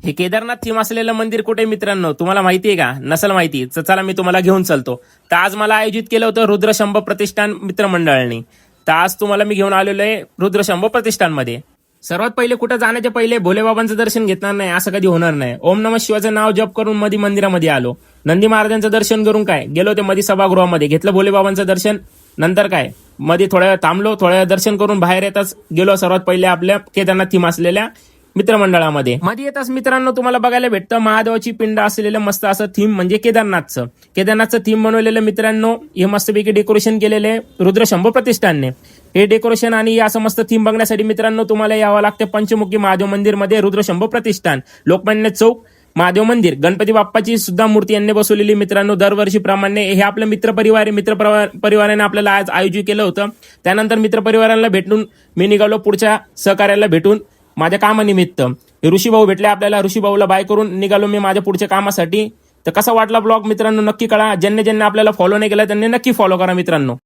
हे केदारनाथ थीम असलेलं मंदिर कुठे मित्रांनो, तुम्हाला माहिती आहे का? नसेल माहिती तर चला मी तुम्हाला घेऊन चालतो. तर आज मला आयोजित केलं होतं रुद्रशंभ प्रतिष्ठान मित्रमंडळाने. तर आज तुम्हाला मी घेऊन आलेलो आहे रुद्रशंभ प्रतिष्ठानमध्ये. सर्वात पहिले कुठं जाण्याच्या पहिले भोलेबाबांचं दर्शन घेतणार नाही असं कधी होणार नाही. ओम नमः शिवाचं नाव जप करून मध्ये मंदिरामध्ये आलो. नंदी महाराजांचं दर्शन करून काय गेलो ते मध्ये सभागृहामध्ये घेतलं भोलेबाबांचं दर्शन. नंतर काय मध्ये थोड्या वेळ थांबलो, थोड्या वेळ दर्शन करून बाहेर येताच गेलो सर्वात पहिले आपल्या केदारनाथ थीम असलेल्या मित्रमंडळामध्ये. मध्ये येताच मित्रांनो तुम्हाला बघायला भेटतं महादेवाची पिंड असलेलं मस्त असं थीम म्हणजे केदारनाथचं थीम बनवलेलं मित्रांनो. हे मस्तपैकी डेकोरेशन केलेले रुद्रशंभ प्रतिष्ठानने. हे डेकोरेशन आणि असं मस्त थीम बघण्यासाठी मित्रांनो तुम्हाला यावं लागतं पंचमुखी महादेव मंदिर मध्ये रुद्रशंभ प्रतिष्ठान, लोकमान्य चौक, महादेव मंदिर. गणपती बाप्पाची सुद्धा मूर्ती यांनी बसवलेली मित्रांनो दरवर्षीप्रमाणे. हे आपलं मित्रपरिवाराने आपल्याला आज आयोजित केलं होतं. त्यानंतर मित्रपरिवाराला भेटून मी निघालो पुढच्या सहकार्याला भेटून माझ्या कामानिमित्त. ऋषीभाऊ भेटले आपल्याला. ऋषीभाऊला बाय करून निघालो मी माझ्या पुढच्या कामासाठी. तर कसा वाटला ब्लॉग मित्रांनो नक्की कळा. ज्यांनी आपल्याला फॉलो नाही केला त्यांनी नक्की फॉलो करा मित्रांनो.